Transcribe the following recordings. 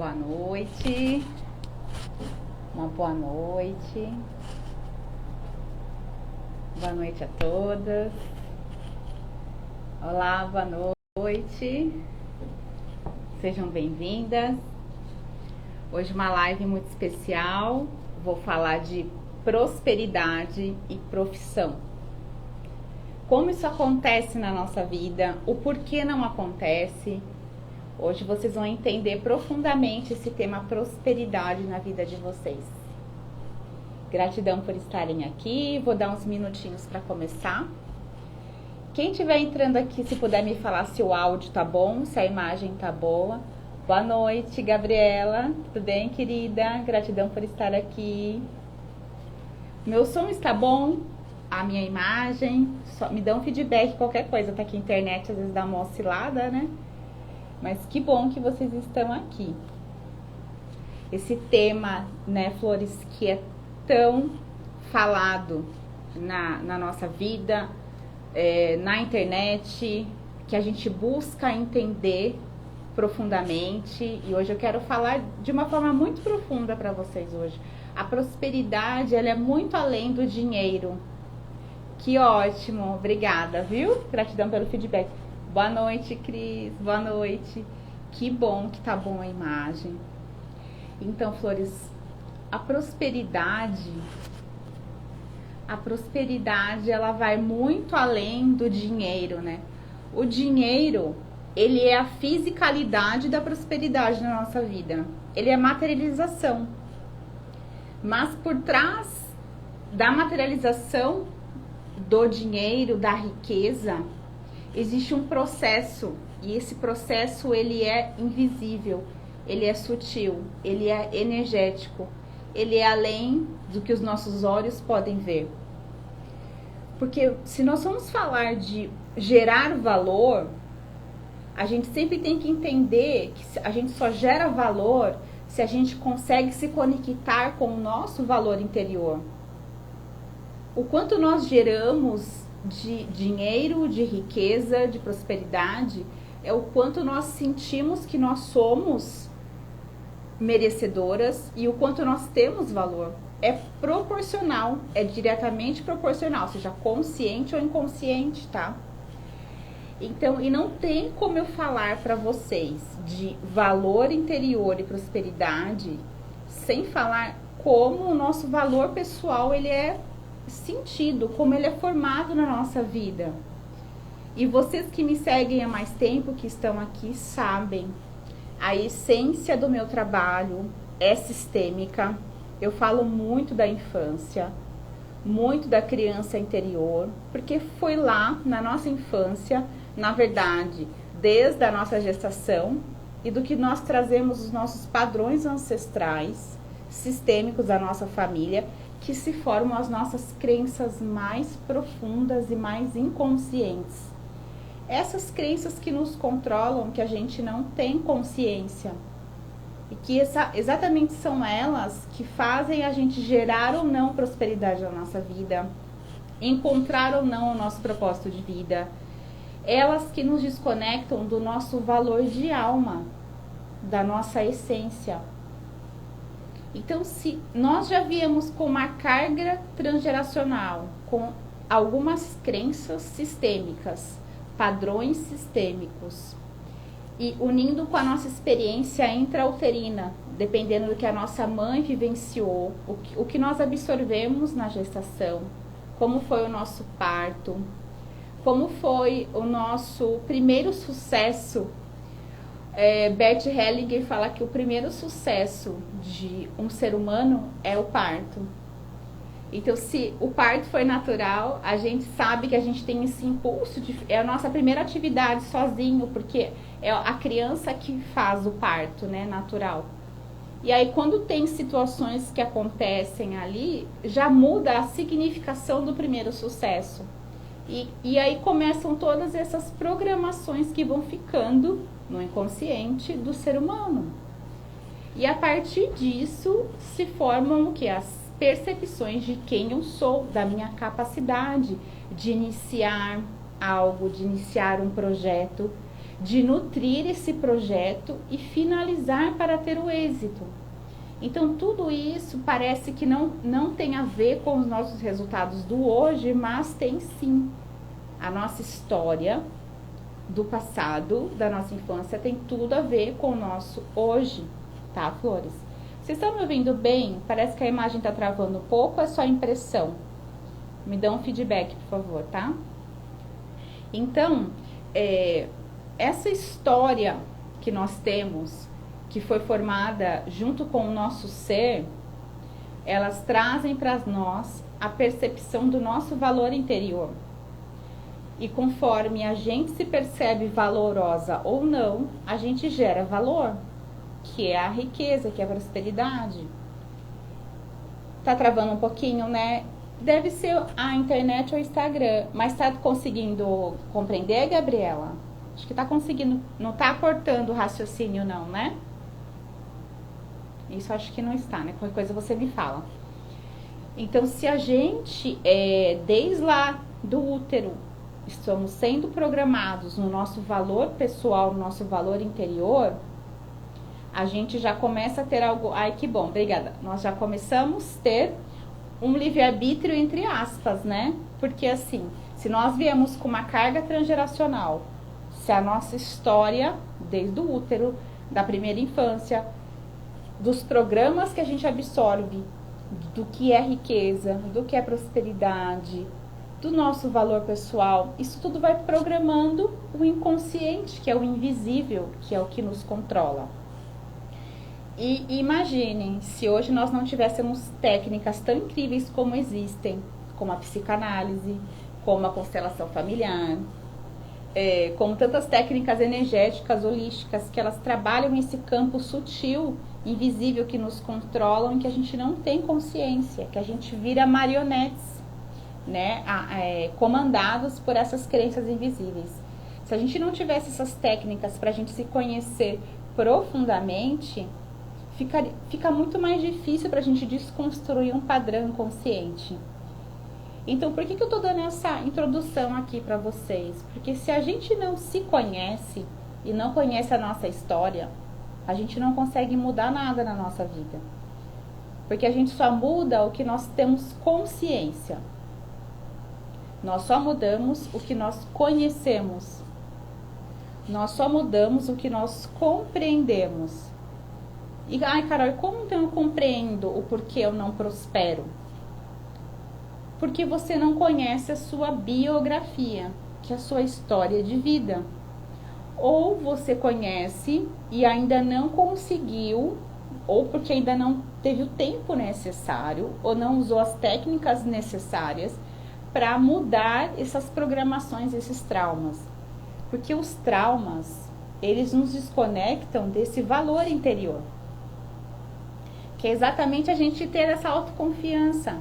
boa noite. Uma boa noite. Boa noite a todas. Olá, boa noite. Sejam bem-vindas. Hoje uma live muito especial. Vou falar de prosperidade e profissão. Como isso acontece na nossa vida, o porquê não acontece. Hoje vocês vão entender profundamente esse tema prosperidade na vida de vocês. Gratidão por estarem aqui. Vou dar uns minutinhos para começar. Quem estiver entrando aqui, se puder me falar se o áudio tá bom, se a imagem tá boa. Boa noite, Gabriela. Tudo bem, querida? Gratidão por estar aqui. Meu som está bom? A minha imagem? Só me dão um feedback, qualquer coisa. Tá aqui a internet, às vezes dá uma oscilada, né? Mas que bom que vocês estão aqui. Esse tema, né, Flores, que é tão falado na nossa vida, na internet, que a gente busca entender profundamente. E hoje eu quero falar de uma forma muito profunda para vocês hoje. A prosperidade, ela é muito além do dinheiro. Que ótimo, obrigada, viu? Gratidão pelo feedback. Boa noite, Cris. Boa noite. Que bom que tá bom a imagem. Então, Flores, a prosperidade, ela vai muito além do dinheiro, né? O dinheiro, ele é a fisicalidade da prosperidade na nossa vida. Ele é a materialização. Mas por trás da materialização do dinheiro, da riqueza, existe um processo, e esse processo ele é invisível, ele é sutil, ele é energético, ele é além do que os nossos olhos podem ver. Porque se nós vamos falar de gerar valor, a gente sempre tem que entender que a gente só gera valor se a gente consegue se conectar com o nosso valor interior. O quanto nós geramos de dinheiro, de riqueza, de prosperidade, é o quanto nós sentimos que nós somos merecedoras e o quanto nós temos valor. É proporcional, é diretamente proporcional, seja consciente ou inconsciente, tá? Então, e não tem como eu falar para vocês de valor interior e prosperidade sem falar como o nosso valor pessoal ele é sentido, como ele é formado na nossa vida. E vocês que me seguem há mais tempo, que estão aqui, sabem, a essência do meu trabalho é sistêmica. Eu falo muito da infância, muito da criança interior, porque foi lá na nossa infância, na verdade, desde a nossa gestação e do que nós trazemos os nossos padrões ancestrais, sistêmicos da nossa família, que se formam as nossas crenças mais profundas e mais inconscientes. Essas crenças que nos controlam, que a gente não tem consciência. E que exatamente são elas que fazem a gente gerar ou não prosperidade na nossa vida, encontrar ou não o nosso propósito de vida. Elas que nos desconectam do nosso valor de alma, da nossa essência. Então, se nós já viemos com uma carga transgeracional, com algumas crenças sistêmicas, padrões sistêmicos, e unindo com a nossa experiência intrauterina, dependendo do que a nossa mãe vivenciou, o que nós absorvemos na gestação, como foi o nosso parto, como foi o nosso primeiro sucesso. Bert Hellinger fala que o primeiro sucesso de um ser humano é o parto. Então, se o parto foi natural, a gente sabe que a gente tem esse impulso, é a nossa primeira atividade sozinho, porque é a criança que faz o parto, né, natural. E aí, quando tem situações que acontecem ali, já muda a significação do primeiro sucesso. E aí começam todas essas programações que vão ficando no inconsciente do ser humano. E a partir disso se formam o que? As percepções de quem eu sou, da minha capacidade de iniciar algo, de iniciar um projeto, de nutrir esse projeto e finalizar para ter o êxito. Então, tudo isso parece que não tem a ver com os nossos resultados do hoje, mas tem sim. A nossa história do passado, da nossa infância, tem tudo a ver com o nosso hoje, tá, Flores? Vocês estão me ouvindo bem? Parece que a imagem está travando um pouco, é só impressão? Me dão um feedback, por favor, tá? Então, essa história que nós temos, que foi formada junto com o nosso ser, elas trazem para nós a percepção do nosso valor interior. E conforme a gente se percebe valorosa ou não, a gente gera valor, que é a riqueza, que é a prosperidade. Tá travando um pouquinho, né? Deve ser a internet ou o Instagram, mas tá conseguindo compreender, Gabriela? Acho que tá conseguindo, não tá cortando o raciocínio não, né? Isso acho que não está, né? Qualquer coisa você me fala. Então, se a gente, desde lá do útero, estamos sendo programados no nosso valor pessoal, no nosso valor interior, a gente já começa a ter algo... Ai, que bom, obrigada. Nós já começamos a ter um livre-arbítrio entre aspas, né? Porque assim, se nós viemos com uma carga transgeracional, se a nossa história, desde o útero, da primeira infância, dos programas que a gente absorve, do que é riqueza, do que é prosperidade, do nosso valor pessoal, isso tudo vai programando o inconsciente, que é o invisível, que é o que nos controla. E imaginem, se hoje nós não tivéssemos técnicas tão incríveis como existem, como a psicanálise, como a constelação familiar, como tantas técnicas energéticas, holísticas, que elas trabalham esse campo sutil, invisível, que nos controlam e que a gente não tem consciência, que a gente vira marionetes, né, comandados por essas crenças invisíveis. Se a gente não tivesse essas técnicas para a gente se conhecer profundamente, fica muito mais difícil para a gente desconstruir um padrão consciente. Então, por que eu estou dando essa introdução aqui para vocês? Porque se a gente não se conhece e não conhece a nossa história, a gente não consegue mudar nada na nossa vida. Porque a gente só muda o que nós temos consciência. Nós só mudamos o que nós conhecemos. Nós só mudamos o que nós compreendemos. E, ai, Carol, como então eu compreendo o porquê eu não prospero? Porque você não conhece a sua biografia, que é a sua história de vida. Ou você conhece e ainda não conseguiu, ou porque ainda não teve o tempo necessário, ou não usou as técnicas necessárias para mudar essas programações, esses traumas. Porque os traumas, eles nos desconectam desse valor interior. Que é exatamente a gente ter essa autoconfiança.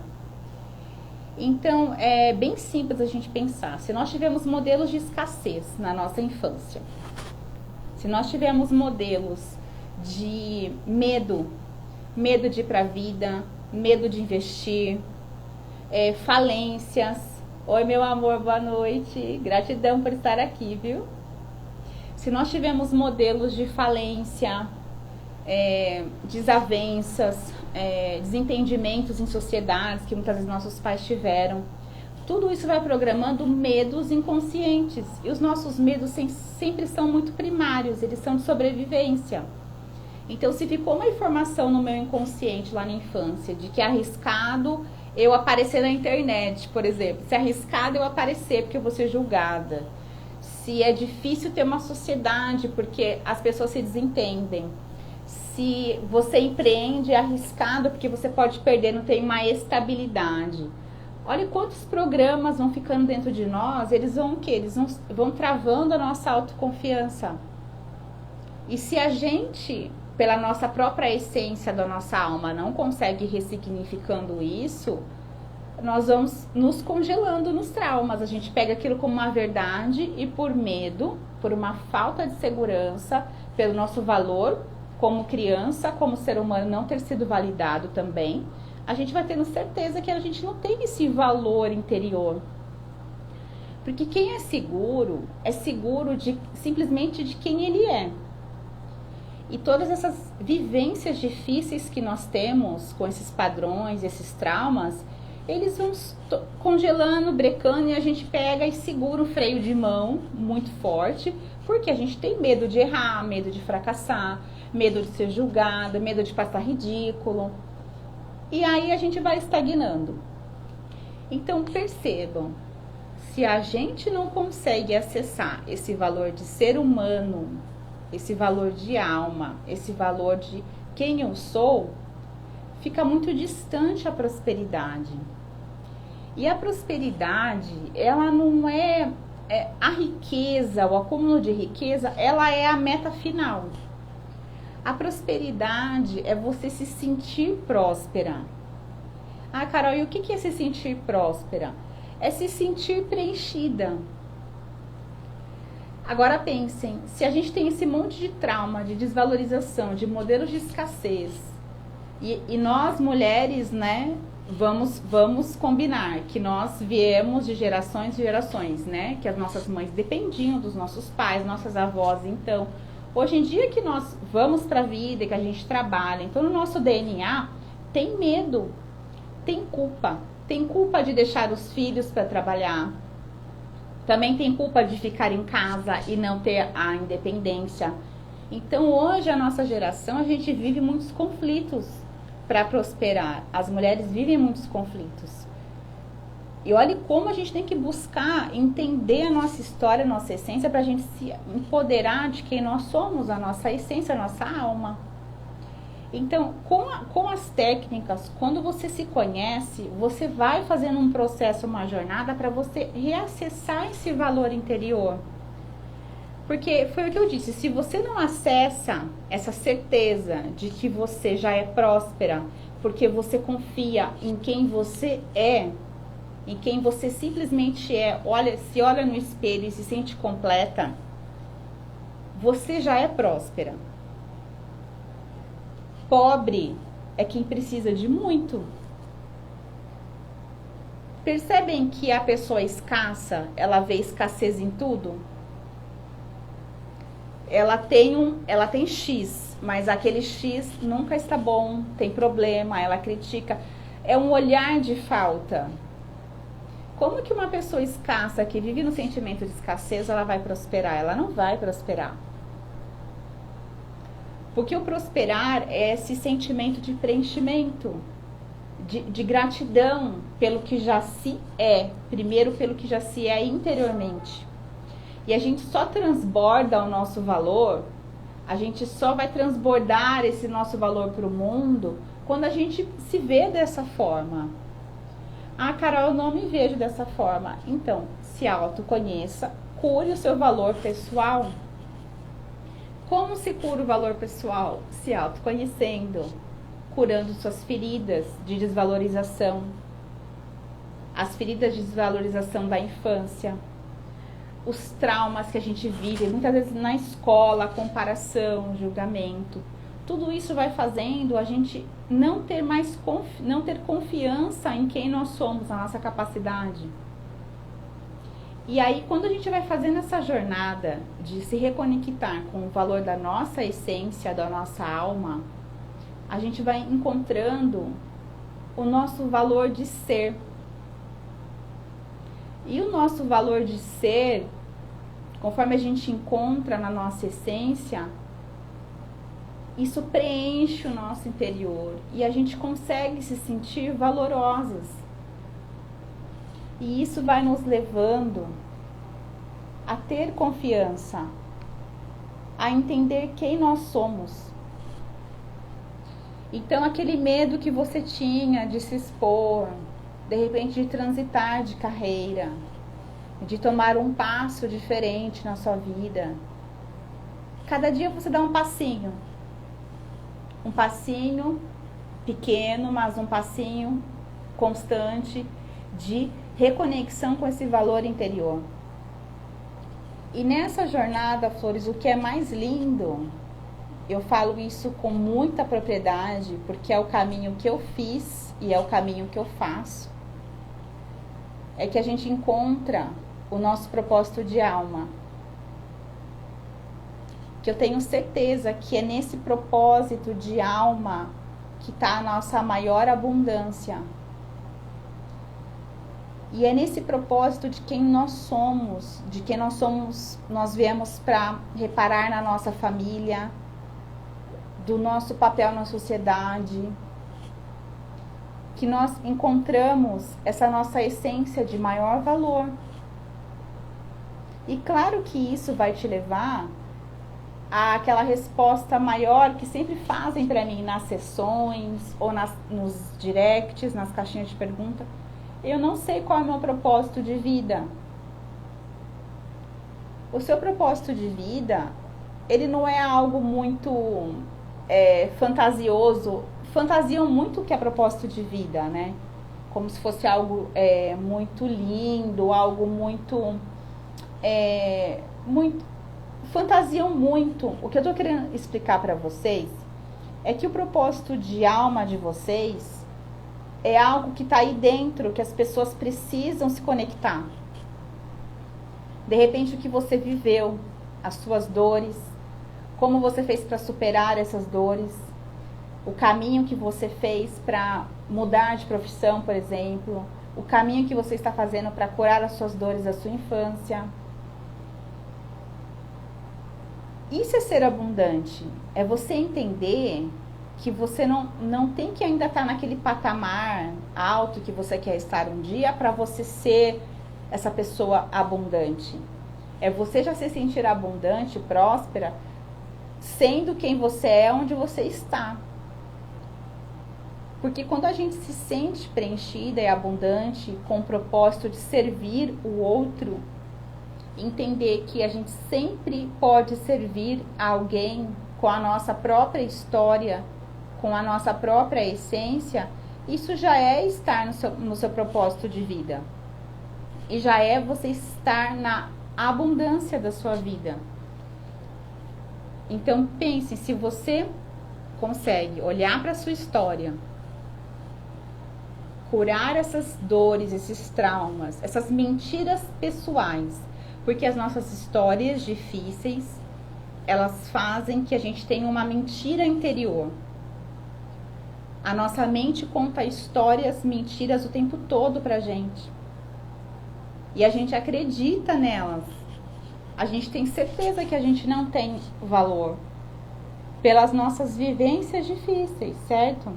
Então, é bem simples a gente pensar. Se nós tivemos modelos de escassez na nossa infância, se nós tivemos modelos de medo de ir para a vida, medo de investir, falências. Oi, meu amor, boa noite. Gratidão por estar aqui, viu? Se nós tivemos modelos de falência, desavenças, desentendimentos em sociedades que muitas vezes nossos pais tiveram, tudo isso vai programando medos inconscientes. E os nossos medos sempre são muito primários, eles são de sobrevivência. Então, se ficou uma informação no meu inconsciente lá na infância de que é arriscado eu aparecer na internet, por exemplo, se é arriscado eu aparecer porque eu vou ser julgada, se é difícil ter uma sociedade porque as pessoas se desentendem, se você empreende é arriscado porque você pode perder, não tem uma estabilidade. Olha quantos programas vão ficando dentro de nós, eles vão o quê? Eles vão travando a nossa autoconfiança. E se a gente, pela nossa própria essência da nossa alma, não consegue ir ressignificando isso, nós vamos nos congelando nos traumas. A gente pega aquilo como uma verdade e por medo, por uma falta de segurança, pelo nosso valor como criança, como ser humano não ter sido validado também, a gente vai tendo certeza que a gente não tem esse valor interior. Porque quem é seguro simplesmente de quem ele é. E todas essas vivências difíceis que nós temos com esses padrões, esses traumas, eles vão congelando, brecando, e a gente pega e segura o freio de mão muito forte, porque a gente tem medo de errar, medo de fracassar, medo de ser julgado, medo de passar ridículo. E aí a gente vai estagnando. Então percebam, se a gente não consegue acessar esse valor de ser humano, esse valor de alma, esse valor de quem eu sou, fica muito distante a prosperidade. E a prosperidade, ela não é a riqueza, o acúmulo de riqueza, ela é a meta final. A prosperidade é você se sentir próspera. Ah, Carol, e o que é se sentir próspera? É se sentir preenchida. Agora pensem, se a gente tem esse monte de trauma, de desvalorização, de modelos de escassez, e nós mulheres, né, vamos combinar que nós viemos de gerações e gerações, né, que as nossas mães dependiam dos nossos pais, nossas avós. Então, hoje em dia que nós vamos para a vida, que a gente trabalha, então no nosso DNA tem medo, tem culpa de deixar os filhos para trabalhar. Também tem culpa de ficar em casa e não ter a independência. Então, hoje, a nossa geração, a gente vive muitos conflitos para prosperar. As mulheres vivem muitos conflitos. E olhe como a gente tem que buscar entender a nossa história, a nossa essência, para a gente se empoderar de quem nós somos, a nossa essência, a nossa alma. Então, com as técnicas, quando você se conhece, você vai fazendo um processo, uma jornada para você reacessar esse valor interior. Porque foi o que eu disse, se você não acessa essa certeza de que você já é próspera, porque você confia em quem você é, em quem você simplesmente é, se olha no espelho e se sente completa, você já é próspera. Pobre é quem precisa de muito. Percebem que a pessoa escassa, ela vê escassez em tudo? Ela tem X, mas aquele X nunca está bom, tem problema, ela critica. É um olhar de falta. Como que uma pessoa escassa, que vive no sentimento de escassez, ela vai prosperar? Ela não vai prosperar. Porque o prosperar é esse sentimento de preenchimento, de gratidão pelo que já se é, primeiro pelo que já se é interiormente. E a gente só transborda o nosso valor, a gente só vai transbordar esse nosso valor para o mundo quando a gente se vê dessa forma. Ah, Carol, eu não me vejo dessa forma. Então, se autoconheça, cure o seu valor pessoal. Como se cura o valor pessoal? Se autoconhecendo, curando suas feridas de desvalorização, as feridas de desvalorização da infância, os traumas que a gente vive, muitas vezes na escola, comparação, julgamento. Tudo isso vai fazendo a gente não ter confiança em quem nós somos, na nossa capacidade. E aí, quando a gente vai fazendo essa jornada de se reconectar com o valor da nossa essência, da nossa alma, a gente vai encontrando o nosso valor de ser. E o nosso valor de ser, conforme a gente encontra na nossa essência, isso preenche o nosso interior e a gente consegue se sentir valorosas. E isso vai nos levando a ter confiança, a entender quem nós somos. Então, aquele medo que você tinha de se expor, de repente de transitar de carreira, de tomar um passo diferente na sua vida. Cada dia você dá um passinho pequeno, mas um passinho constante de reconexão com esse valor interior. E nessa jornada, Flores, o que é mais lindo, eu falo isso com muita propriedade, porque é o caminho que eu fiz e é o caminho que eu faço, é que a gente encontra o nosso propósito de alma. Que eu tenho certeza que é nesse propósito de alma que está a nossa maior abundância. E é nesse propósito de quem nós somos, nós viemos para reparar na nossa família, do nosso papel na sociedade, que nós encontramos essa nossa essência de maior valor. E claro que isso vai te levar àquela resposta maior que sempre fazem para mim nas sessões ou nos directs, nas caixinhas de pergunta. Eu não sei qual é o meu propósito de vida. O seu propósito de vida, ele não é algo muito fantasioso. Fantasiam muito o que é propósito de vida, né? Como se fosse algo muito lindo, algo muito... Fantasiam muito. O que eu estou querendo explicar para vocês é que o propósito de alma de vocês é algo que está aí dentro, que as pessoas precisam se conectar. De repente, o que você viveu, as suas dores, como você fez para superar essas dores, o caminho que você fez para mudar de profissão, por exemplo, o caminho que você está fazendo para curar as suas dores da sua infância. Isso é ser abundante, é você entender que você não tem que ainda estar naquele patamar alto que você quer estar um dia para você ser essa pessoa abundante. É você já se sentir abundante, próspera, sendo quem você é, onde você está. Porque quando a gente se sente preenchida e abundante, com o propósito de servir o outro, entender que a gente sempre pode servir a alguém com a nossa própria história, com a nossa própria essência, isso já é estar no seu propósito de vida. E já é você estar na abundância da sua vida. Então pense, se você consegue olhar para a sua história, curar essas dores, esses traumas, essas mentiras pessoais, porque as nossas histórias difíceis, elas fazem que a gente tenha uma mentira interior. A nossa mente conta histórias, mentiras o tempo todo pra gente. E a gente acredita nelas. A gente tem certeza que a gente não tem valor pelas nossas vivências difíceis, certo?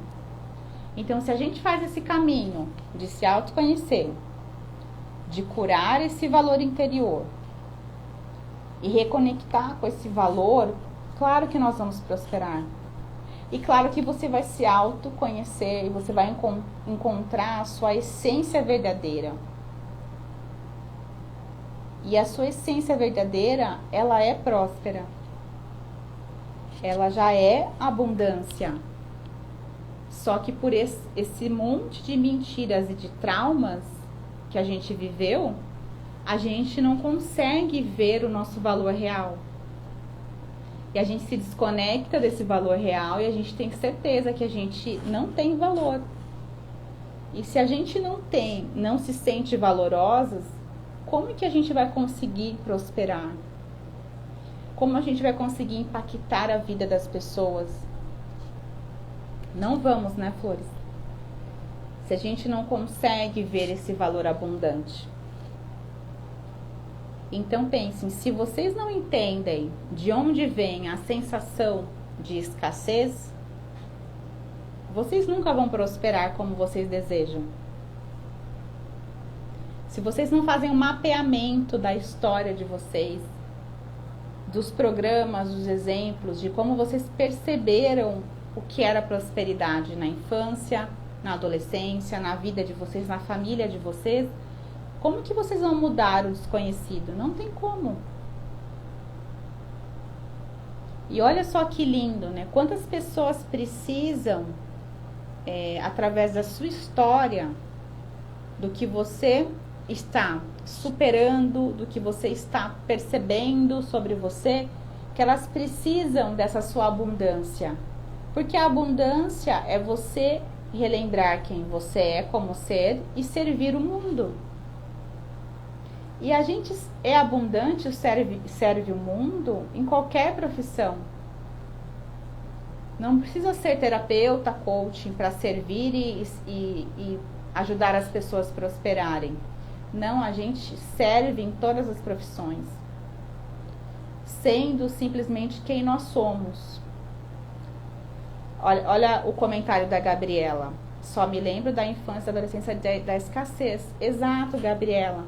Então, se a gente faz esse caminho de se autoconhecer, de curar esse valor interior e reconectar com esse valor, claro que nós vamos prosperar. E claro que você vai se autoconhecer e você vai encontrar a sua essência verdadeira. E a sua essência verdadeira, ela é próspera. Ela já é abundância. Só que por esse monte de mentiras e de traumas que a gente viveu, a gente não consegue ver o nosso valor real. E a gente se desconecta desse valor real e a gente tem certeza que a gente não tem valor. E se a gente não se sente valorosos, como que a gente vai conseguir prosperar? Como a gente vai conseguir impactar a vida das pessoas? Não vamos, né, Flores? Se a gente não consegue ver esse valor abundante. Então pensem, se vocês não entendem de onde vem a sensação de escassez, vocês nunca vão prosperar como vocês desejam. Se vocês não fazem um mapeamento da história de vocês, dos programas, dos exemplos, de como vocês perceberam o que era prosperidade na infância, na adolescência, na vida de vocês, na família de vocês, como que vocês vão mudar o desconhecido? Não tem como. E olha só que lindo, né? Quantas pessoas precisam, através da sua história, do que você está superando, do que você está percebendo sobre você, que elas precisam dessa sua abundância. Porque a abundância é você relembrar quem você é como ser e servir o mundo. E a gente é abundante, serve o mundo em qualquer profissão. Não precisa ser terapeuta, coaching para servir e ajudar as pessoas a prosperarem. Não, a gente serve em todas as profissões, sendo simplesmente quem nós somos. Olha o comentário da Gabriela. Só me lembro da infância e da adolescência da escassez. Exato, Gabriela.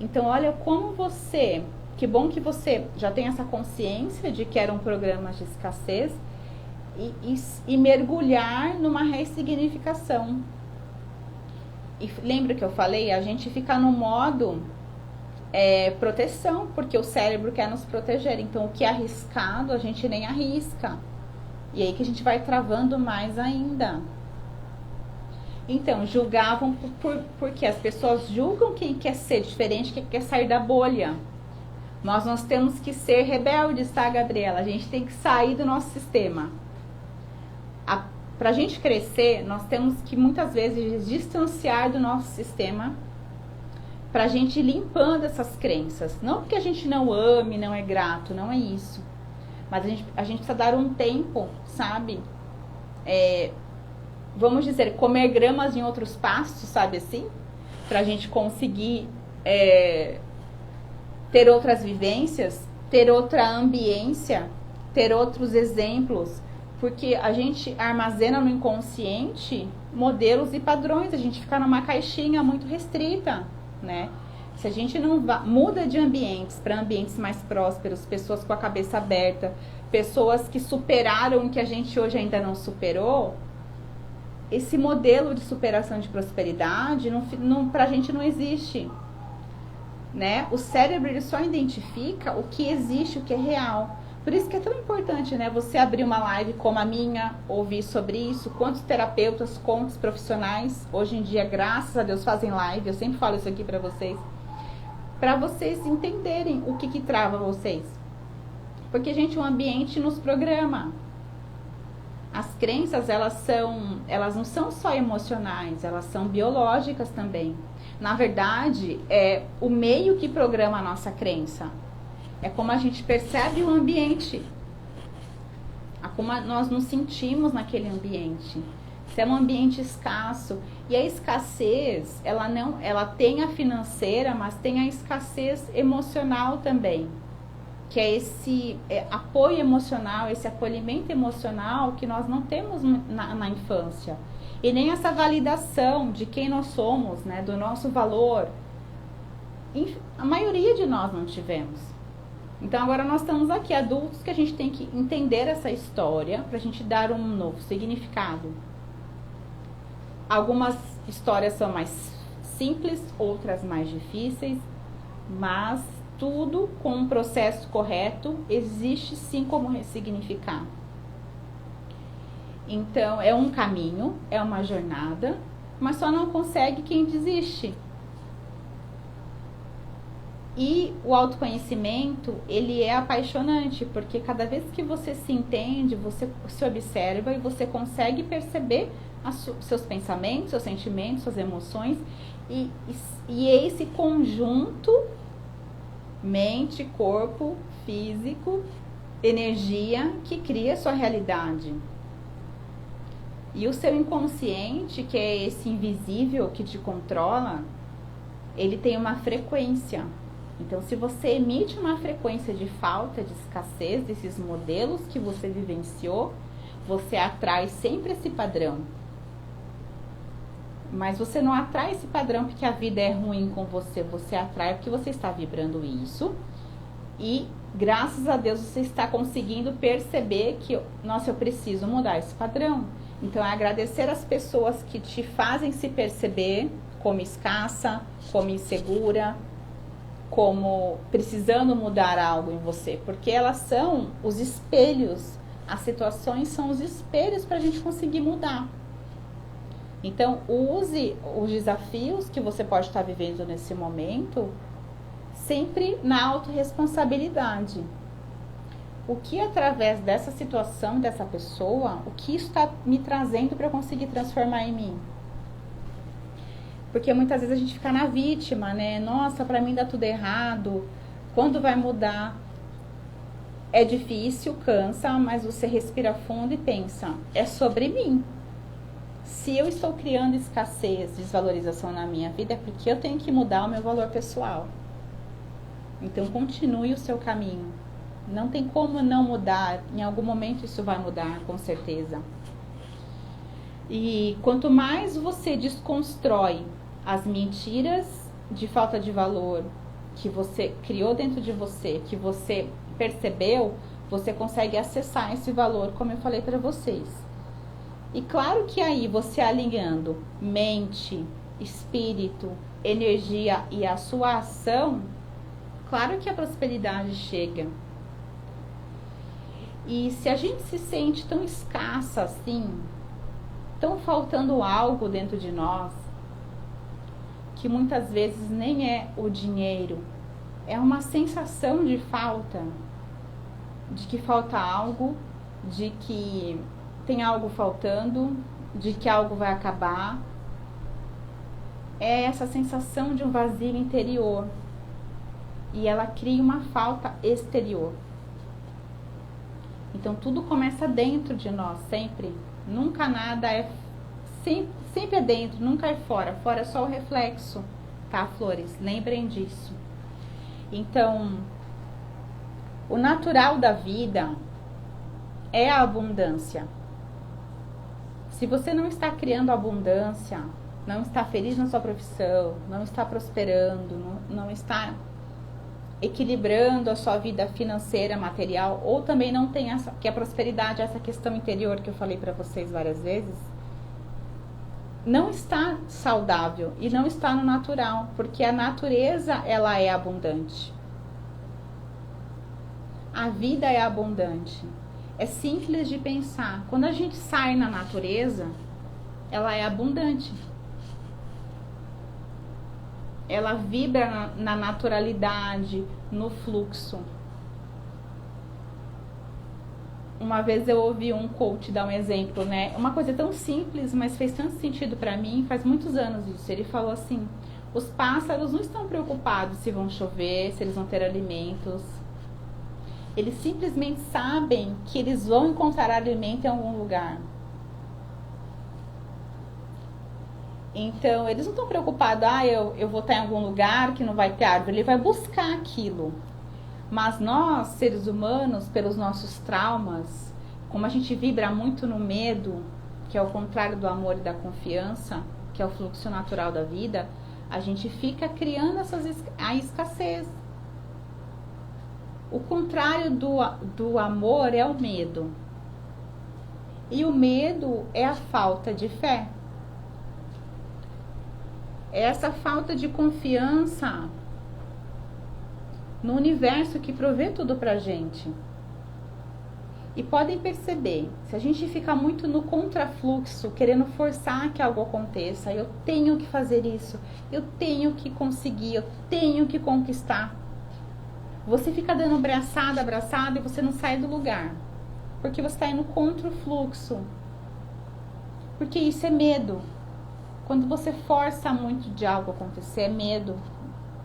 Então, olha como você... Que bom que você já tem essa consciência de que eram programas de escassez e mergulhar numa ressignificação. E lembra que eu falei? A gente fica no modo proteção, porque o cérebro quer nos proteger. Então, o que é arriscado, a gente nem arrisca. E aí que a gente vai travando mais ainda. Então, julgavam porque as pessoas julgam quem quer ser diferente, quem quer sair da bolha. Nós temos que ser rebeldes, tá, Gabriela? A gente tem que sair do nosso sistema. Pra gente crescer, nós temos que muitas vezes distanciar do nosso sistema pra gente ir limpando essas crenças. Não porque a gente não ame, não é grato, não é isso. Mas a gente precisa dar um tempo, sabe? Vamos dizer, comer gramas em outros pastos, sabe assim? Pra gente conseguir ter outras vivências, ter outra ambiência, ter outros exemplos. Porque a gente armazena no inconsciente modelos e padrões. A gente fica numa caixinha muito restrita, né? Se a gente não muda de ambientes para ambientes mais prósperos, pessoas com a cabeça aberta, pessoas que superaram o que a gente hoje ainda não superou, esse modelo de superação de prosperidade pra gente não existe, né? O cérebro ele só identifica o que existe, o que é real. Por isso que é tão importante, né? Você abrir uma live como a minha, ouvir sobre isso. Quantos terapeutas, quantos profissionais hoje em dia, graças a Deus, fazem live. Eu sempre falo isso aqui pra vocês entenderem o que trava vocês. Porque, gente, o ambiente nos programa. As crenças, elas não são só emocionais, elas são biológicas também. Na verdade, é o meio que programa a nossa crença. É como a gente percebe o ambiente. É como nós nos sentimos naquele ambiente. Se é um ambiente escasso. E a escassez, ela tem a financeira, mas tem a escassez emocional também. Que é esse apoio emocional, esse acolhimento emocional que nós não temos na infância. E nem essa validação de quem nós somos, né, do nosso valor. A maioria de nós não tivemos. Então agora nós estamos aqui, adultos, que a gente tem que entender essa história para a gente dar um novo significado. Algumas histórias são mais simples, outras mais difíceis, mas tudo com um processo correto existe sim como ressignificar. Então é um caminho, é uma jornada, mas só não consegue quem desiste. E o autoconhecimento, ele é apaixonante, porque cada vez que você se entende, você se observa e você consegue perceber seus pensamentos, seus sentimentos, suas emoções. E é esse conjunto, mente, corpo, físico, energia, que cria a sua realidade. E o seu inconsciente, que é esse invisível que te controla, ele tem uma frequência. Então, se você emite uma frequência de falta, de escassez, desses modelos que você vivenciou, você atrai sempre esse padrão. Mas você não atrai esse padrão porque a vida é ruim com você. Você atrai porque você está vibrando isso. E, graças a Deus, você está conseguindo perceber que, nossa, eu preciso mudar esse padrão. Então, é agradecer as pessoas que te fazem se perceber como escassa, como insegura, como precisando mudar algo em você, porque elas são os espelhos, as situações são os espelhos para a gente conseguir mudar. Então, use os desafios que você pode estar vivendo nesse momento, sempre na autorresponsabilidade. O que através dessa situação, dessa pessoa, o que isso está me trazendo para eu conseguir transformar em mim? Porque muitas vezes a gente fica na vítima, né? Nossa, pra mim dá tudo errado. Quando vai mudar? É difícil, cansa, mas você respira fundo e pensa, é sobre mim. Se eu estou criando escassez, desvalorização na minha vida, é porque eu tenho que mudar o meu valor pessoal. Então continue o seu caminho. Não tem como não mudar. Em algum momento isso vai mudar, com certeza. E quanto mais você desconstrói as mentiras de falta de valor que você criou dentro de você, que você percebeu, você consegue acessar esse valor, como eu falei para vocês. E claro que aí você alinhando mente, espírito, energia e a sua ação, claro que a prosperidade chega. E se a gente se sente tão escassa assim, tão faltando algo dentro de nós, que muitas vezes nem é o dinheiro, é uma sensação de falta, de que falta algo, de que tem algo faltando, de que algo vai acabar. É essa sensação de um vazio interior. E ela cria uma falta exterior. Então tudo começa dentro de nós, sempre. Nunca nada é... Sempre é dentro, nunca é fora. Fora é só o reflexo, tá, flores? Lembrem disso. Então, o natural da vida é a abundância. Se você não está criando abundância, não está feliz na sua profissão, não está prosperando, não está equilibrando a sua vida financeira, material, ou também não tem essa, que a prosperidade, essa questão interior que eu falei para vocês várias vezes, não está saudável e não está no natural, porque a natureza, ela é abundante. A vida é abundante. É simples de pensar. Quando a gente sai na natureza, ela é abundante. Ela vibra na naturalidade, no fluxo. Uma vez eu ouvi um coach dar um exemplo, né? Uma coisa tão simples, mas fez tanto sentido pra mim, faz muitos anos isso. Ele falou assim, os pássaros não estão preocupados se vão chover, se eles vão ter alimentos. Eles simplesmente sabem que eles vão encontrar alimento em algum lugar. Então, eles não estão preocupados, eu vou estar em algum lugar que não vai ter árvore. Ele vai buscar aquilo. Mas nós, seres humanos, pelos nossos traumas, como a gente vibra muito no medo, que é o contrário do amor e da confiança, que é o fluxo natural da vida, a gente fica criando a escassez. O contrário do amor é o medo. E o medo é a falta de fé. É essa falta de confiança no universo que provê tudo pra gente. E podem perceber, se a gente fica muito no contrafluxo, querendo forçar que algo aconteça, eu tenho que fazer isso, eu tenho que conseguir, eu tenho que conquistar. Você fica dando abraçada e você não sai do lugar. Porque você está indo contra o fluxo. Porque isso é medo. Quando você força muito de algo acontecer, é medo.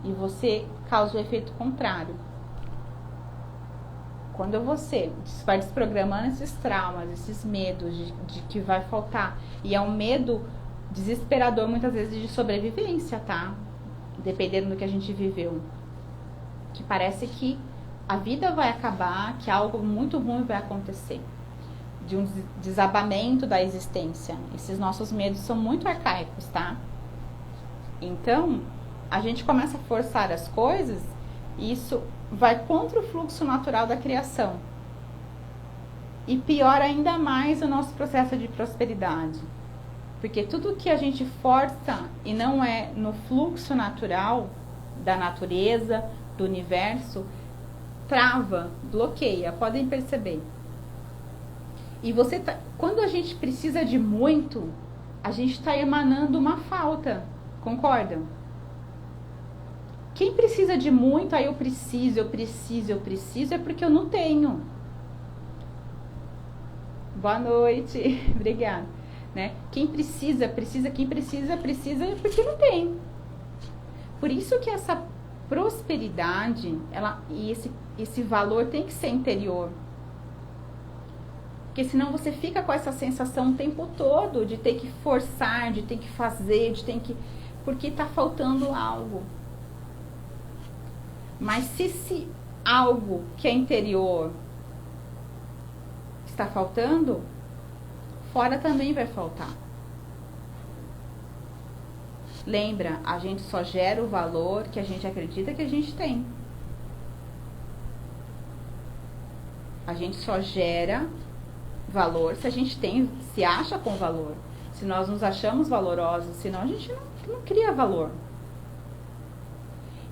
E você causa o efeito contrário. Quando você vai desprogramando esses traumas, esses medos de que vai faltar. E é um medo desesperador, muitas vezes, de sobrevivência, tá? Dependendo do que a gente viveu. Que parece que a vida vai acabar, que algo muito ruim vai acontecer. De um desabamento da existência. Esses nossos medos são muito arcaicos, tá? Então, a gente começa a forçar as coisas e isso vai contra o fluxo natural da criação. E piora ainda mais o nosso processo de prosperidade. Porque tudo que a gente força e não é no fluxo natural da natureza, do universo, trava, bloqueia, podem perceber. E quando a gente precisa de muito, a gente está emanando uma falta, concordam? Quem precisa de muito, eu preciso, é porque eu não tenho. Boa noite, obrigada. né? Quem precisa, quem precisa porque não tem. Por isso que essa prosperidade, esse valor tem que ser interior. Porque senão você fica com essa sensação o tempo todo de ter que forçar, de ter que fazer, porque está faltando algo. Mas se algo que é interior está faltando, fora também vai faltar. Lembra, a gente só gera o valor que a gente acredita que a gente tem. A gente só gera valor se a gente se acha com valor. Se nós nos achamos valorosos, senão a gente não cria valor.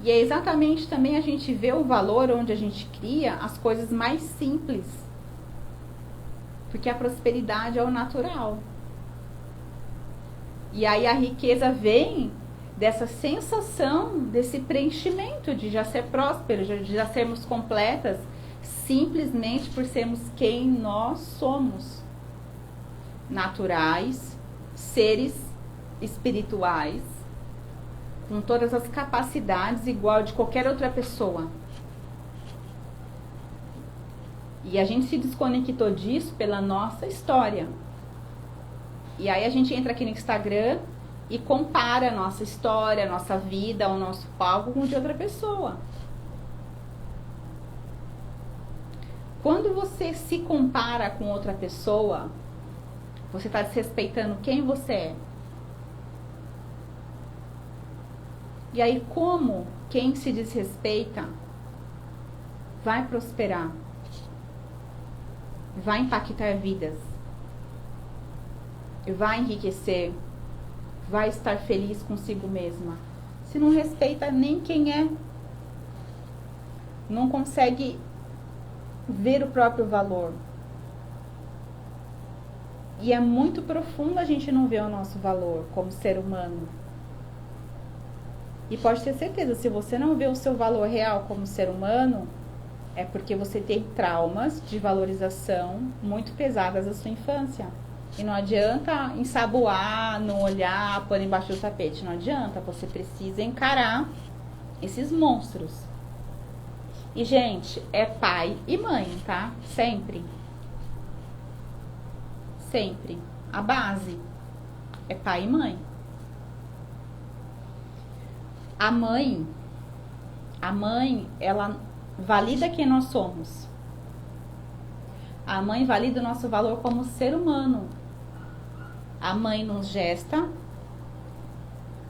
E é exatamente também a gente vê o valor onde a gente cria as coisas mais simples. Porque a prosperidade é o natural. E aí a riqueza vem dessa sensação, desse preenchimento de já ser próspero, de já sermos completas, simplesmente por sermos quem nós somos. Naturais, seres espirituais, com todas as capacidades igual de qualquer outra pessoa. E a gente se desconectou disso pela nossa história. E aí a gente entra aqui no Instagram e compara a nossa história, a nossa vida, o nosso palco com o de outra pessoa. Quando você se compara com outra pessoa, você está desrespeitando quem você é. E aí, como quem se desrespeita vai prosperar, vai impactar vidas, vai enriquecer, vai estar feliz consigo mesma, se não respeita nem quem é, não consegue ver o próprio valor. E é muito profundo a gente não ver o nosso valor como ser humano. E pode ter certeza, se você não vê o seu valor real como ser humano, é porque você tem traumas de valorização muito pesadas da sua infância. E não adianta ensaboar, não olhar, pôr embaixo do tapete. Não adianta, você precisa encarar esses monstros. E, gente, é pai e mãe, tá? Sempre. Sempre. A base é pai e mãe. A mãe, ela valida quem nós somos. A mãe valida o nosso valor como ser humano. A mãe nos gesta.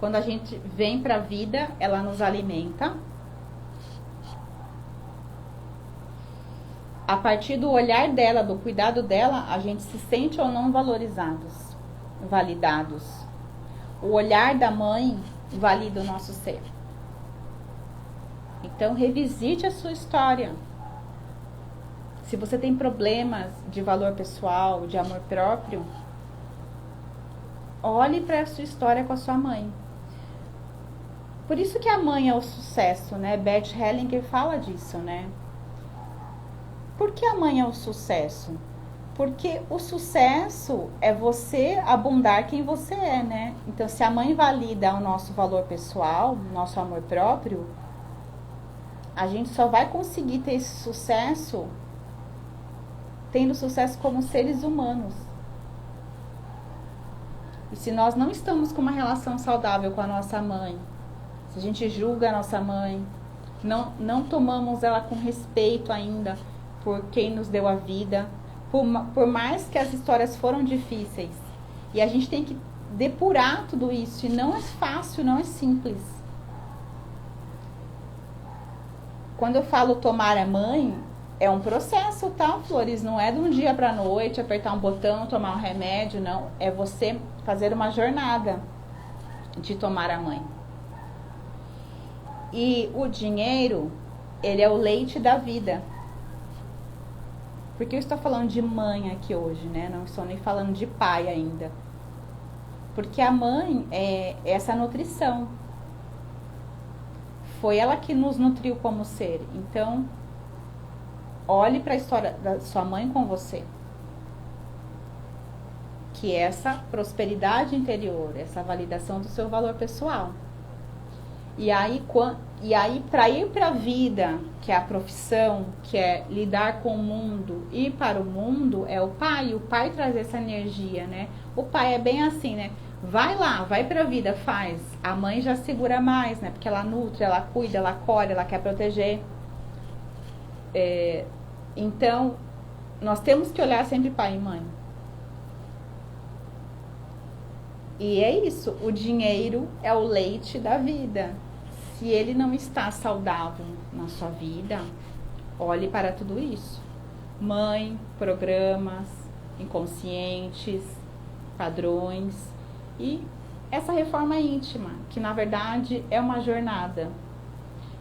Quando a gente vem pra vida, ela nos alimenta. A partir do olhar dela, do cuidado dela, a gente se sente ou não validados. O olhar da mãe valida o nosso ser. Então, revisite a sua história. Se você tem problemas de valor pessoal, de amor próprio, olhe para a sua história com a sua mãe. Por isso que a mãe é o sucesso, né? Bert Hellinger fala disso, né? Por que a mãe é o sucesso? Porque o sucesso é você abundar quem você é, né? Então, se a mãe valida o nosso valor pessoal, o nosso amor próprio, a gente só vai conseguir ter esse sucesso tendo sucesso como seres humanos. E se nós não estamos com uma relação saudável com a nossa mãe, se a gente julga a nossa mãe, não tomamos ela com respeito ainda por quem nos deu a vida, por mais que as histórias foram difíceis, e a gente tem que depurar tudo isso, e não é fácil, não é simples. Quando eu falo tomar a mãe, é um processo, tá, Flores? Não é de um dia pra noite, apertar um botão, tomar um remédio, não. É você fazer uma jornada de tomar a mãe. E o dinheiro, ele é o leite da vida. Porque eu estou falando de mãe aqui hoje, né? Não estou nem falando de pai ainda. Porque a mãe é essa nutrição. Foi ela que nos nutriu como ser. Então, olhe para a história da sua mãe com você. que é essa prosperidade interior, essa validação do seu valor pessoal. E aí para ir para a vida, que é a profissão, que é lidar com o mundo, ir para o mundo, é o pai traz essa energia, né? O pai é bem assim, né? Vai lá, vai para a vida, faz. A mãe já segura mais, né? Porque ela nutre, ela cuida, ela acolhe, ela quer proteger. Então, nós temos que olhar sempre pai e mãe. E é isso, o dinheiro é o leite da vida. Se ele não está saudável na sua vida, olhe para tudo isso. Mãe, programas, inconscientes, padrões e essa reforma íntima, que na verdade é uma jornada.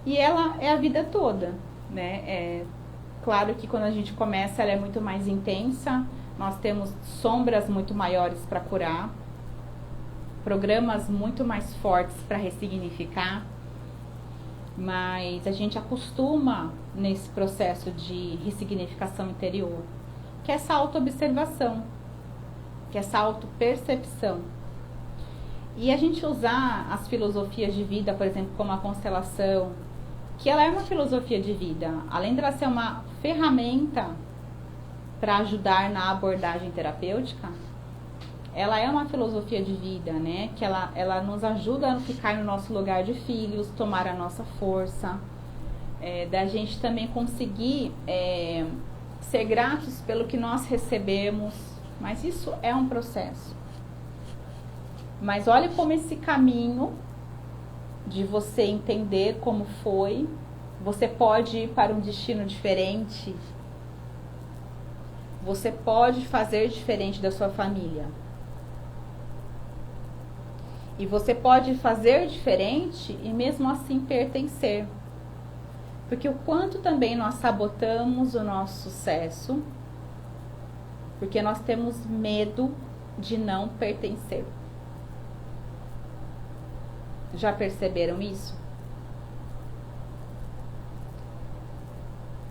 E ela é a vida toda, né? Claro que quando a gente começa ela é muito mais intensa, nós temos sombras muito maiores para curar, programas muito mais fortes para ressignificar, mas a gente acostuma nesse processo de ressignificação interior, que é essa autoobservação, que é essa autopercepção. E a gente usar as filosofias de vida, por exemplo, como a constelação, que ela é uma filosofia de vida, além de ela ser uma ferramenta para ajudar na abordagem terapêutica, ela é uma filosofia de vida, né? Que ela nos ajuda a ficar no nosso lugar de filhos, tomar a nossa força, da gente também conseguir ser gratos pelo que nós recebemos, mas isso é um processo. Mas olha como esse caminho de você entender como foi, você pode ir para um destino diferente, você pode fazer diferente da sua família. E você pode fazer diferente e mesmo assim pertencer. Porque o quanto também nós sabotamos o nosso sucesso, porque nós temos medo de não pertencer. Já perceberam isso?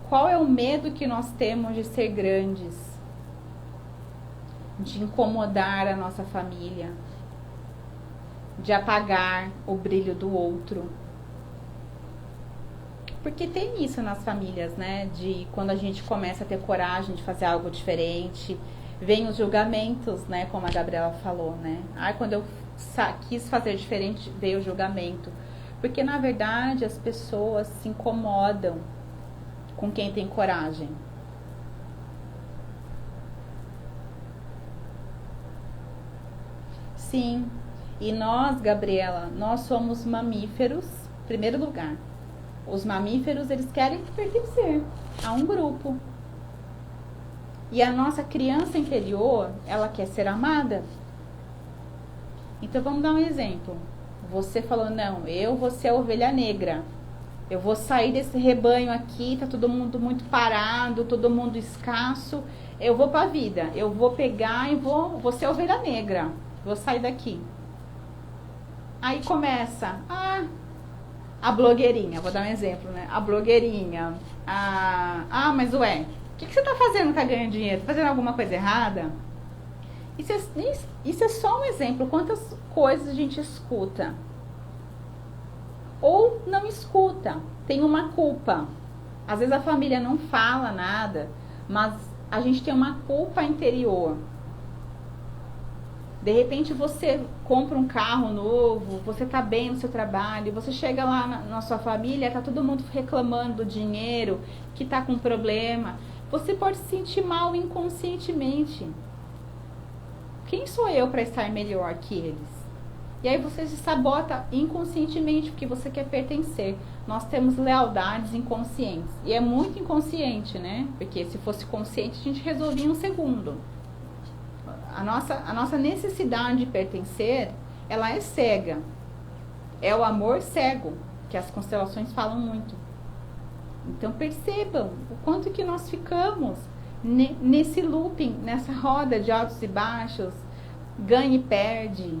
Qual é o medo que nós temos de ser grandes? De incomodar a nossa família? De apagar o brilho do outro? Porque tem isso nas famílias, né? De quando a gente começa a ter coragem de fazer algo diferente, vem os julgamentos, né? Como a Gabriela falou, né? Quando eu quis fazer diferente, veio o julgamento. Porque na verdade as pessoas se incomodam com quem tem coragem. Sim. E nós, Gabriela, nós somos mamíferos, em primeiro lugar. Os mamíferos, eles querem pertencer a um grupo. E a nossa criança interior, ela quer ser amada. Então vamos dar um exemplo. Você falou, não, eu vou ser a ovelha negra. Eu vou sair desse rebanho aqui, tá todo mundo muito parado, todo mundo escasso. Eu vou pra vida. Eu vou pegar e vou ser a ovelha negra. Vou sair daqui. Aí começa a blogueirinha, vou dar um exemplo, né? A blogueirinha. Mas ué, o que você tá fazendo pra ganhar dinheiro? Tá fazendo alguma coisa errada? Isso é só um exemplo. Quantas coisas a gente escuta? Ou não escuta. Tem uma culpa. Às vezes a família não fala nada, mas a gente tem uma culpa interior. De repente você compra um carro novo, você tá bem no seu trabalho, você chega lá na sua família, tá todo mundo reclamando do dinheiro, que tá com problema. Você pode se sentir mal inconscientemente. Quem sou eu para estar melhor que eles? E aí você se sabota inconscientemente, porque você quer pertencer. Nós temos lealdades inconscientes. E é muito inconsciente, né? Porque se fosse consciente, a gente resolvia em um segundo. A nossa necessidade de pertencer, ela é cega. É o amor cego, que as constelações falam muito. Então percebam o quanto que nós ficamos nesse looping, nessa roda de altos e baixos, ganha e perde.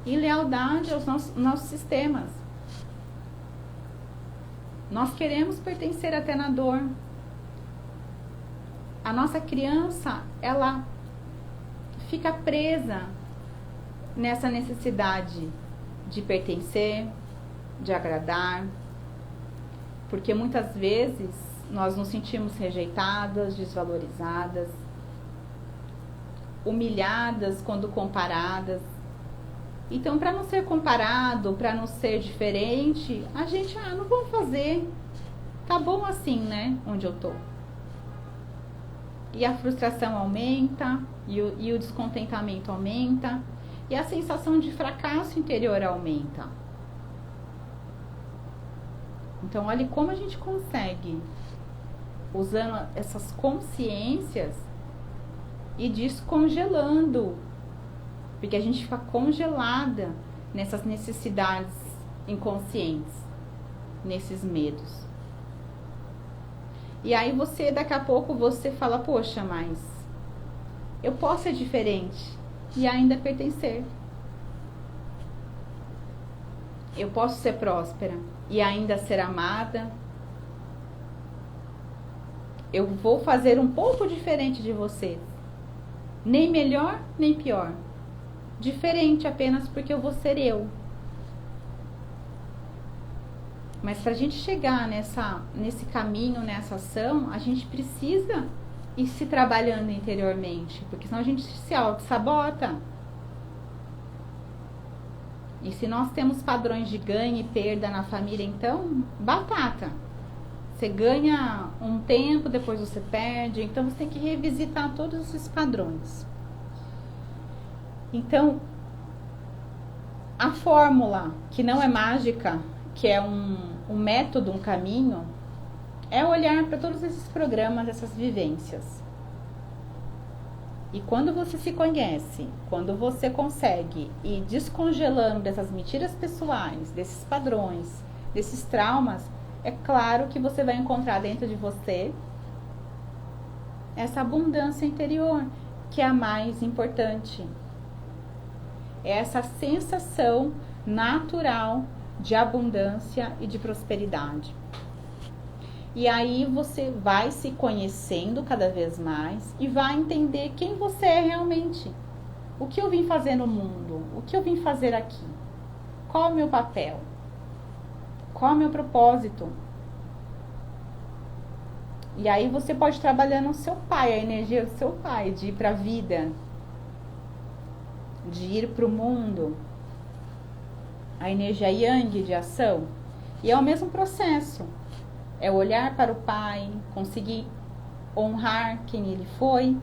E lealdade aos nossos sistemas. Nós queremos pertencer até na dor. A nossa criança, ela fica presa nessa necessidade de pertencer, de agradar, porque muitas vezes nós nos sentimos rejeitadas, desvalorizadas, humilhadas quando comparadas. Então, para não ser comparado, para não ser diferente, a gente, não vou fazer. Tá bom assim, né? Onde eu tô. E a frustração aumenta, e o descontentamento aumenta, e a sensação de fracasso interior aumenta. Então, olha como a gente consegue, usando essas consciências, e descongelando. Porque a gente fica congelada nessas necessidades inconscientes, nesses medos. E aí daqui a pouco você fala, poxa, mas eu posso ser diferente e ainda pertencer. Eu posso ser próspera e ainda ser amada. Eu vou fazer um pouco diferente de você. Nem melhor, nem pior. Diferente apenas porque eu vou ser eu. Mas para a gente chegar nesse caminho, nessa ação, a gente precisa ir se trabalhando interiormente, porque senão a gente se auto-sabota. E se nós temos padrões de ganho e perda na família, então, batata. Você ganha um tempo, depois você perde, então você tem que revisitar todos esses padrões. Então, a fórmula, que não é mágica, que é um método, um caminho, é olhar para todos esses programas, essas vivências. E quando você se conhece, quando você consegue ir descongelando dessas mentiras pessoais, desses padrões, desses traumas, é claro que você vai encontrar dentro de você essa abundância interior, que é a mais importante. É essa sensação natural de abundância e de prosperidade. E aí você vai se conhecendo cada vez mais e vai entender quem você é realmente. O que eu vim fazer no mundo? O que eu vim fazer aqui? Qual é o meu papel? Qual é o meu propósito? E aí você pode trabalhar no seu pai, a energia do seu pai, de ir para a vida, de ir para o mundo, a energia yang de ação. E é o mesmo processo. É olhar para o pai, conseguir honrar quem ele foi,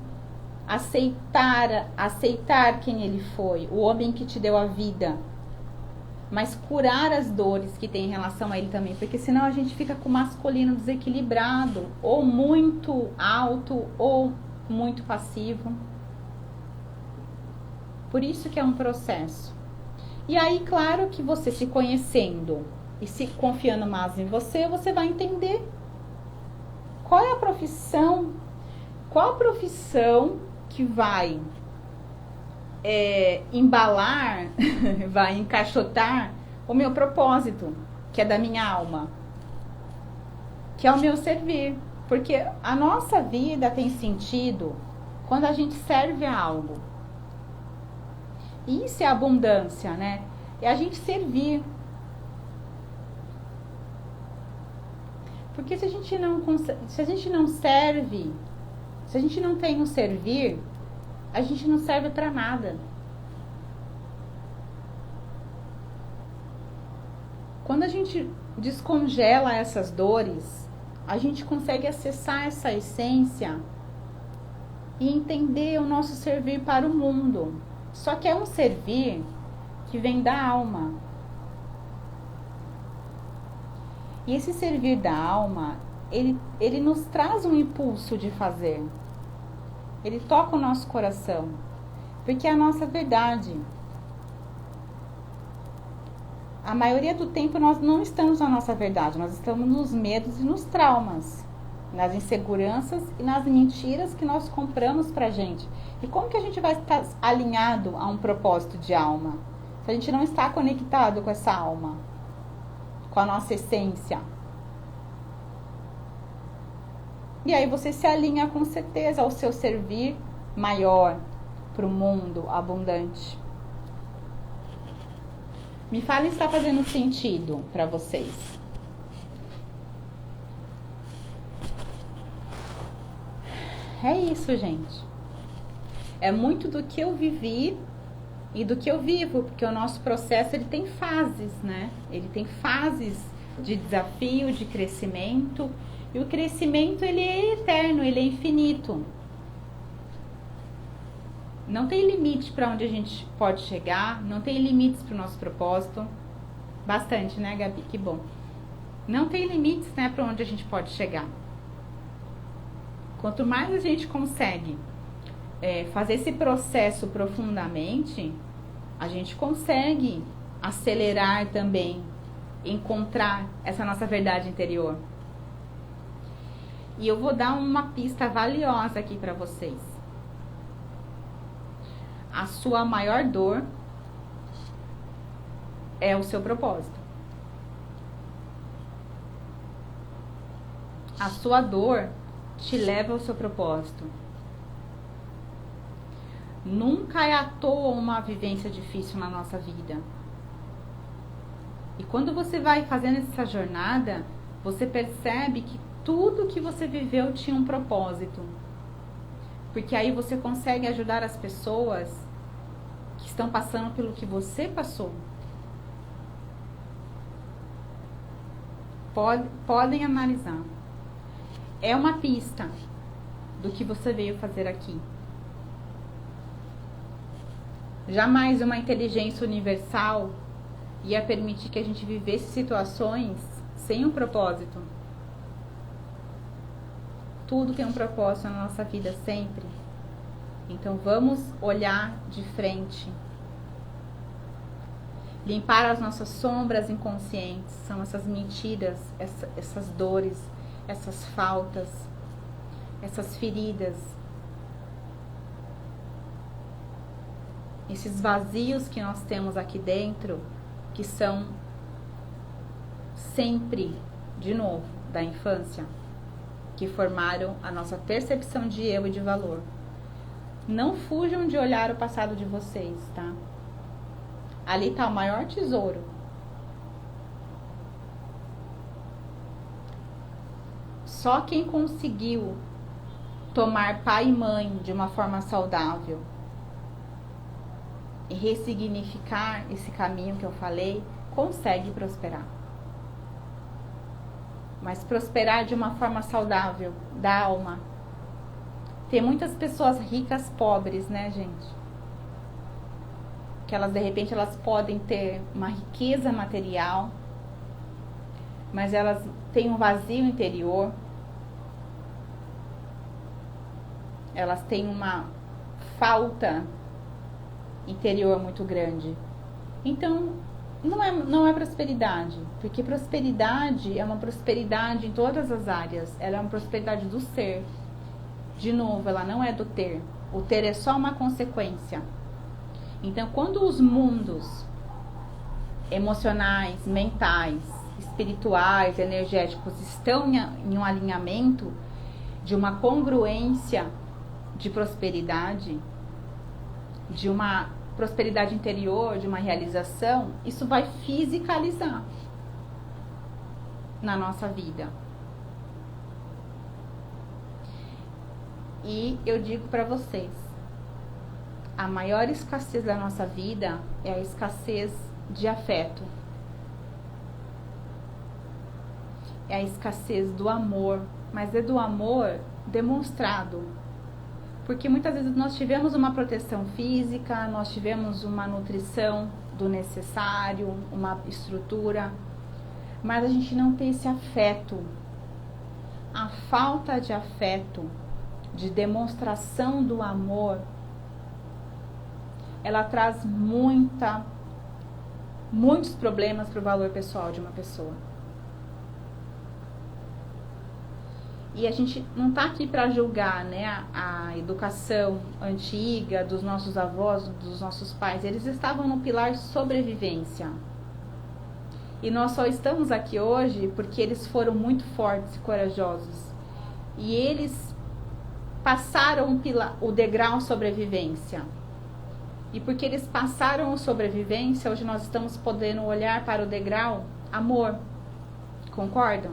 aceitar quem ele foi, o homem que te deu a vida, mas curar as dores que tem em relação a ele também, porque senão a gente fica com o masculino desequilibrado, ou muito alto, ou muito passivo. Por isso que é um processo. E aí, claro que você se conhecendo e se confiando mais em você, você vai entender qual é a profissão, qual a profissão que vai embalar, vai encaixotar o meu propósito, que é da minha alma, que é o meu servir. Porque a nossa vida tem sentido quando a gente serve a algo. E isso é abundância, né? É a gente servir. Porque se a gente não serve, se a gente não tem um servir, a gente não serve para nada. Quando a gente descongela essas dores, a gente consegue acessar essa essência e entender o nosso servir para o mundo. Só que é um servir que vem da alma. E esse servir da alma, ele nos traz um impulso de fazer. Ele toca o nosso coração. Porque é a nossa verdade. A maioria do tempo nós não estamos na nossa verdade. Nós estamos nos medos e nos traumas. Nas inseguranças e nas mentiras que nós compramos pra gente. E como que a gente vai estar alinhado a um propósito de alma? Se a gente não está conectado com essa alma, com a nossa essência. E aí você se alinha com certeza ao seu servir maior. para o mundo abundante? Me falem se está fazendo sentido para vocês. É isso, gente. É muito do que eu vivi e do que eu vivo, porque o nosso processo ele tem fases, né? Ele tem fases de desafio, de crescimento, e o crescimento ele é eterno, ele é infinito. Não tem limite para onde a gente pode chegar, não tem limites para o nosso propósito. Bastante, né, Gabi? Que bom. Não tem limites, né, para onde a gente pode chegar. Quanto mais a gente consegue fazer esse processo profundamente, a gente consegue acelerar também, encontrar essa nossa verdade interior. E eu vou dar uma pista valiosa aqui para vocês. A sua maior dor é o seu propósito. A sua dor te leva ao seu propósito. Nunca é à toa uma vivência difícil na nossa vida. E quando você vai fazendo essa jornada, você percebe que tudo que você viveu tinha um propósito. Porque aí você consegue ajudar as pessoas que estão passando pelo que você passou. Podem analisar. É uma pista do que você veio fazer aqui. Jamais uma inteligência universal ia permitir que a gente vivesse situações sem um propósito. Tudo tem um propósito na nossa vida, sempre. Então vamos olhar de frente. Limpar as nossas sombras inconscientes. São essas mentiras, essas dores, essas faltas, essas feridas. Esses vazios que nós temos aqui dentro, que são sempre, de novo, da infância, que formaram a nossa percepção de eu e de valor. Não fujam de olhar o passado de vocês, tá? Ali está o maior tesouro. Só quem conseguiu tomar pai e mãe de uma forma saudável e ressignificar esse caminho que eu falei, consegue prosperar. Mas prosperar de uma forma saudável, da alma. Tem muitas pessoas ricas pobres, né, gente? Que elas, de repente, elas podem ter uma riqueza material, mas elas têm um vazio interior. Elas têm uma falta interior muito grande. Então, não é prosperidade, porque prosperidade é uma prosperidade em todas as áreas. Ela é uma prosperidade do ser. De novo, ela não é do ter. O ter é só uma consequência. Então, quando os mundos emocionais, mentais, espirituais, energéticos estão em um alinhamento de uma congruência de prosperidade, de uma prosperidade interior, de uma realização, isso vai fisicalizar na nossa vida. E eu digo para vocês, a maior escassez da nossa vida é a escassez de afeto. É a escassez do amor, mas é do amor demonstrado. Porque muitas vezes nós tivemos uma proteção física, nós tivemos uma nutrição do necessário, uma estrutura, mas a gente não tem esse afeto. A falta de afeto, de demonstração do amor, ela traz muitos problemas para o valor pessoal de uma pessoa. E a gente não está aqui para julgar, né, a educação antiga dos nossos avós, dos nossos pais. Eles estavam no pilar sobrevivência. E nós só estamos aqui hoje porque eles foram muito fortes e corajosos. E eles passaram o degrau sobrevivência. E porque eles passaram a sobrevivência, hoje nós estamos podendo olhar para o degrau amor. Concordam?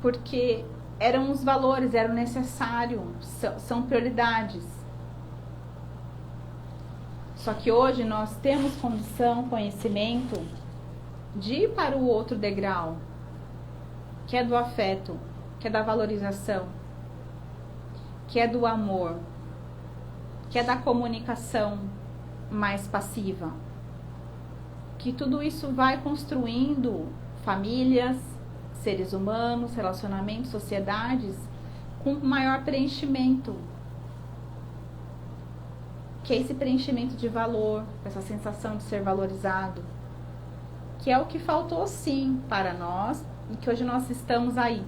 Porque eram os valores, eram necessários, são prioridades. Só que hoje nós temos condição, conhecimento de ir para o outro degrau, que é do afeto, que é da valorização, que é do amor, que é da comunicação mais passiva. Que tudo isso vai construindo famílias, seres humanos, relacionamentos, sociedades com maior preenchimento. Que é esse preenchimento de valor, essa sensação de ser valorizado. Que é o que faltou sim para nós e que hoje nós estamos aí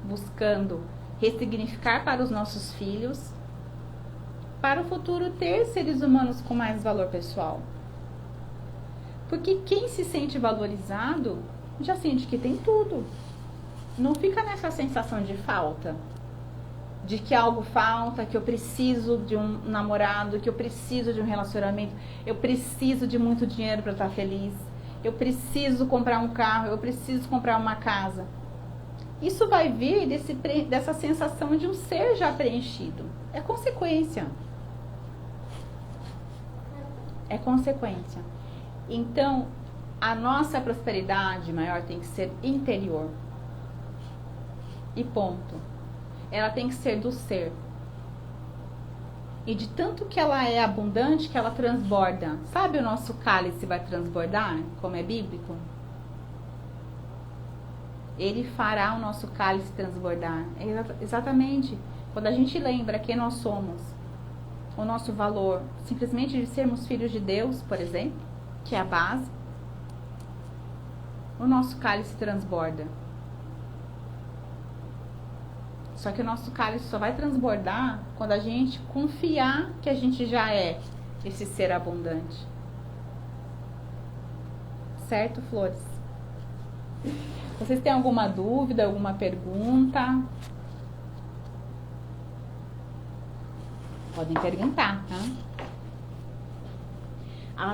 buscando ressignificar para os nossos filhos, para o futuro ter seres humanos com mais valor pessoal. Porque quem se sente valorizado já sente que tem tudo. Não fica nessa sensação de falta, de que algo falta, que eu preciso de um namorado, que eu preciso de um relacionamento, eu preciso de muito dinheiro para estar feliz, eu preciso comprar um carro, eu preciso comprar uma casa. Isso vai vir dessa sensação de um ser já preenchido. É consequência. É consequência. Então, a nossa prosperidade maior tem que ser interior. E ponto. Ela tem que ser do ser. E de tanto que ela é abundante, que ela transborda. Sabe o nosso cálice vai transbordar, como é bíblico? Ele fará o nosso cálice transbordar. Exatamente. Quando a gente lembra quem nós somos, o nosso valor, simplesmente de sermos filhos de Deus, por exemplo, que é a base, o nosso cálice transborda. Só que o nosso cálice só vai transbordar quando a gente confiar que a gente já é esse ser abundante. Certo, flores? Vocês têm alguma dúvida, alguma pergunta? Podem perguntar, tá?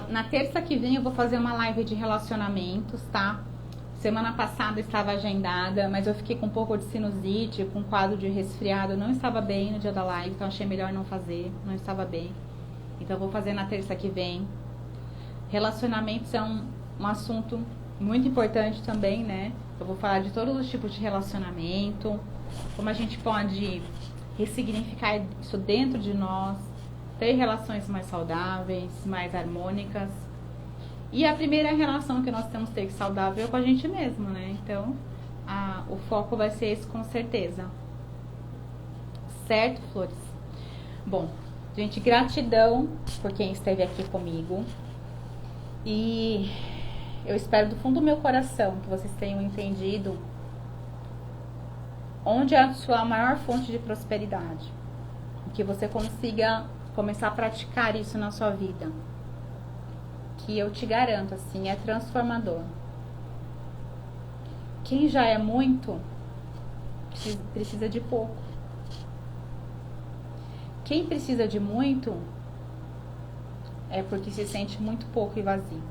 Na terça que vem eu vou fazer uma live de relacionamentos, tá? Semana passada estava agendada, mas eu fiquei com um pouco de sinusite, com um quadro de resfriado. Eu não estava bem no dia da live, então achei melhor não fazer. Não estava bem. Então eu vou fazer na terça que vem. Relacionamentos é um assunto muito importante também, né? Eu vou falar de todos os tipos de relacionamento, como a gente pode ressignificar isso dentro de nós, ter relações mais saudáveis, mais harmônicas. E a primeira relação que nós temos que ter saudável é com a gente mesmo, né? Então, o foco vai ser esse com certeza. Certo, flores? Bom, gente, gratidão por quem esteve aqui comigo. E eu espero do fundo do meu coração que vocês tenham entendido onde é a sua maior fonte de prosperidade. Que você consiga começar a praticar isso na sua vida. Que eu te garanto, assim, é transformador. Quem já é muito, precisa de pouco. Quem precisa de muito, é porque se sente muito pouco e vazio.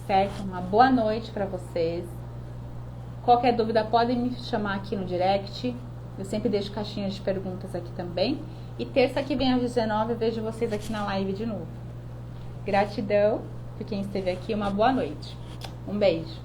Certo? Uma boa noite para vocês. Qualquer dúvida podem me chamar aqui no direct. Eu sempre deixo caixinhas de perguntas aqui também. E terça que vem às 19 eu vejo vocês aqui na live de novo. Gratidão por quem esteve aqui. Uma boa noite. Um beijo.